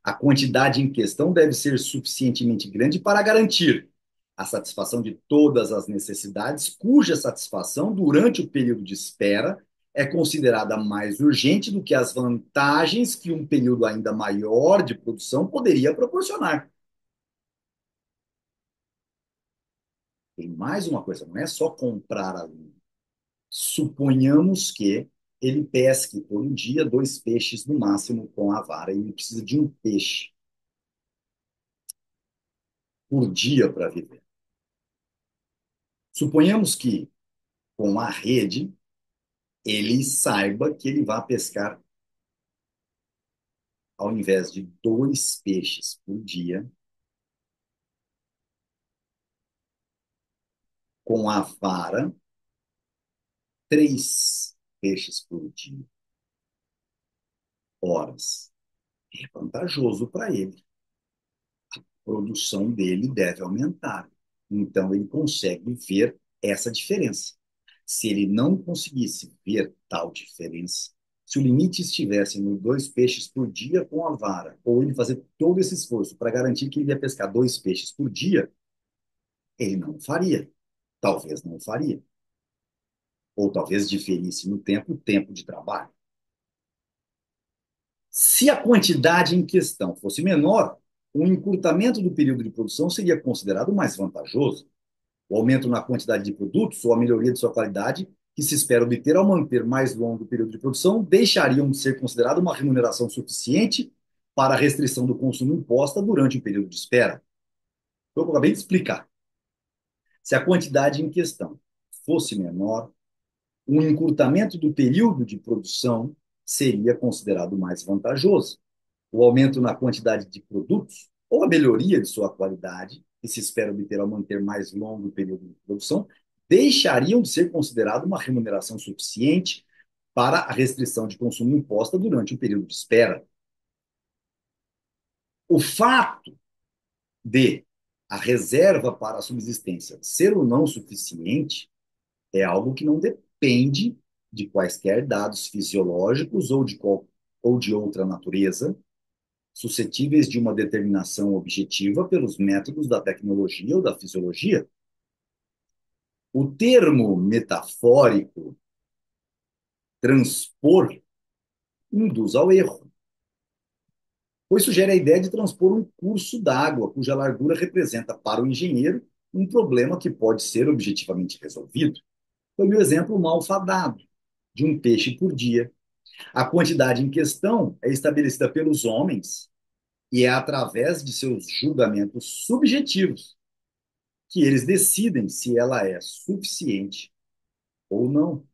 A quantidade em questão deve ser suficientemente grande para garantir a satisfação de todas as necessidades, cuja satisfação durante o período de espera é considerada mais urgente do que as vantagens que um período ainda maior de produção poderia proporcionar. Tem mais uma coisa, não é só comprar a linha. Suponhamos que ele pesque por um dia 2 peixes no máximo com a vara e ele precisa de um peixe por dia para viver. Suponhamos que com a rede ele saiba que ele vai pescar, ao invés de 2 peixes por dia, com a vara 3 peixes por dia, horas. É vantajoso para ele. A produção dele deve aumentar. Então, ele consegue ver essa diferença. Se ele não conseguisse ver tal diferença, se o limite estivesse nos 2 peixes por dia com a vara, ou ele fazer todo esse esforço para garantir que ele ia pescar 2 peixes por dia, ele não faria. Talvez não faria. Ou talvez diferisse no tempo, o tempo de trabalho. Se a quantidade em questão fosse menor, o encurtamento do período de produção seria considerado mais vantajoso. O aumento na quantidade de produtos ou a melhoria de sua qualidade, que se espera obter ao manter mais longo o período de produção, deixariam de ser considerado uma remuneração suficiente para a restrição do consumo imposta durante o período de espera. Então, eu acabei de explicar. Se a quantidade em questão fosse menor, um encurtamento do período de produção seria considerado mais vantajoso. O aumento na quantidade de produtos ou a melhoria de sua qualidade, que se espera obter ao manter mais longo o período de produção, deixariam de ser considerado uma remuneração suficiente para a restrição de consumo imposta durante o período de espera. O fato de a reserva para a subsistência ser ou não suficiente é algo que não depende de quaisquer dados fisiológicos ou de outra natureza, suscetíveis de uma determinação objetiva pelos métodos da tecnologia ou da fisiologia. O termo metafórico transpor induz ao erro, pois sugere a ideia de transpor um curso d'água cuja largura representa para o engenheiro um problema que pode ser objetivamente resolvido. Foi o exemplo malfadado de 1 peixe por dia. A quantidade em questão é estabelecida pelos homens e é através de seus julgamentos subjetivos que eles decidem se ela é suficiente ou não.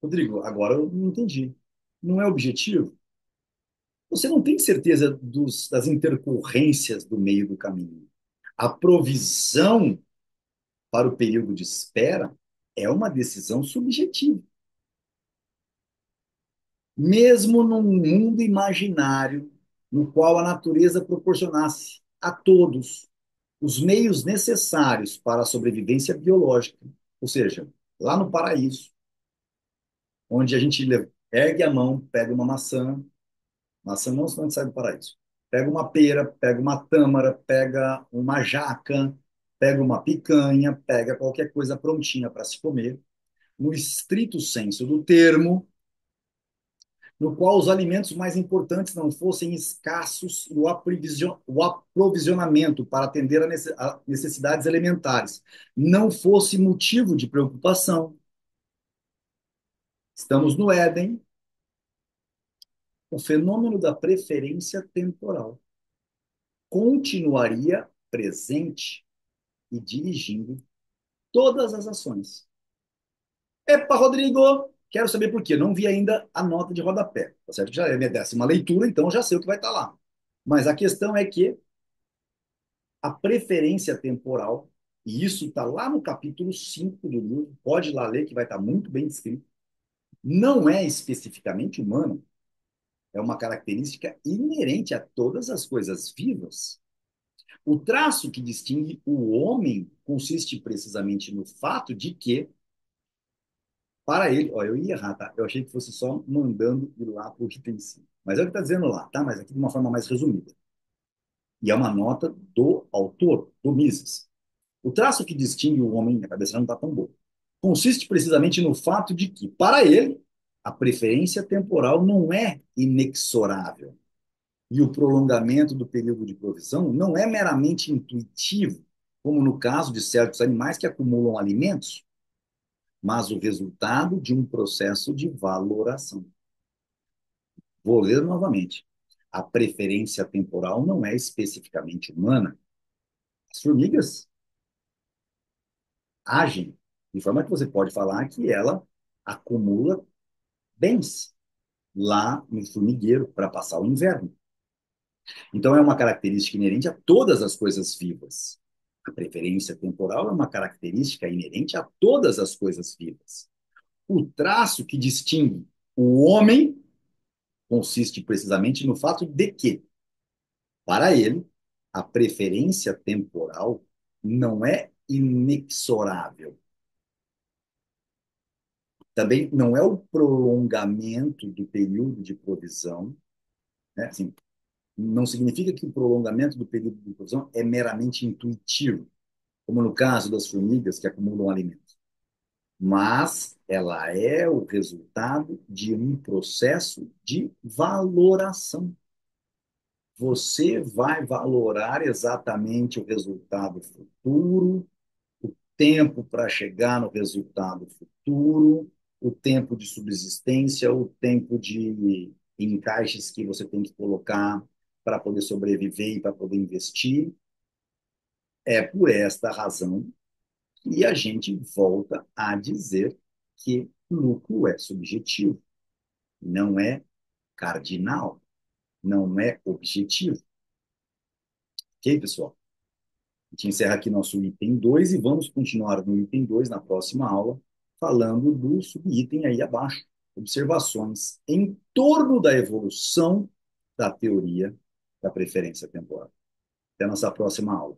Rodrigo, agora eu não entendi. Não é objetivo? Você não tem certeza das intercorrências do meio do caminho. A provisão para o período de espera é uma decisão subjetiva. Mesmo num mundo imaginário no qual a natureza proporcionasse a todos os meios necessários para a sobrevivência biológica, ou seja, lá no paraíso, onde a gente ergue a mão, pega uma maçã não, senão a gente sai do paraíso. Pega uma pera, pega uma tâmara, pega uma jaca, pega uma picanha, pega qualquer coisa prontinha para se comer, no estrito senso do termo, no qual os alimentos mais importantes não fossem escassos e o aprovisionamento para atender a necessidades elementares não fosse motivo de preocupação. Estamos no Éden, o fenômeno da preferência temporal continuaria presente e dirigindo todas as ações. Epa, Rodrigo, quero saber por quê. Não vi ainda a nota de rodapé. Tá certo que já é minha 10ª leitura, então já sei o que vai estar lá. Mas a questão é que a preferência temporal, e isso está lá no capítulo 5 do livro, pode ir lá ler, que vai estar muito bem descrito, não é especificamente humana, é uma característica inerente a todas as coisas vivas. O traço que distingue o homem consiste precisamente no fato de que, para ele, ó, eu ia errar, tá? Eu achei que fosse só mandando ir lá para o item 5. Mas é o que está dizendo lá, tá? Mas aqui de uma forma mais resumida. E é uma nota do autor, do Mises. O traço que distingue o homem, a cabeça não está tão boa, consiste precisamente no fato de que, para ele, a preferência temporal não é inexorável. E o prolongamento do período de provisão não é meramente intuitivo, como no caso de certos animais que acumulam alimentos, mas o resultado de um processo de valoração. Vou ler novamente. A preferência temporal não é especificamente humana. As formigas agem de forma que você pode falar que ela acumula bens lá no formigueiro para passar o inverno. Então, é uma característica inerente a todas as coisas vivas. A preferência temporal é uma característica inerente a todas as coisas vivas. O traço que distingue o homem consiste precisamente no fato de que, para ele, a preferência temporal não é inexorável. Também não é o prolongamento do período de provisão, né? Assim, não significa que o prolongamento do período de provisão é meramente intuitivo, como no caso das formigas que acumulam alimentos, mas ela é o resultado de um processo de valoração. Você vai valorar exatamente o resultado futuro, o tempo para chegar no resultado futuro, o tempo de subsistência, o tempo de encaixes que você tem que colocar para poder sobreviver e para poder investir. É por esta razão que a gente volta a dizer que lucro é subjetivo, não é cardinal, não é objetivo. Ok, pessoal? A gente encerra aqui nosso item 2 e vamos continuar no item 2 na próxima aula, falando do subitem aí abaixo. Observações em torno da evolução da teoria da preferência temporal. Até a nossa próxima aula.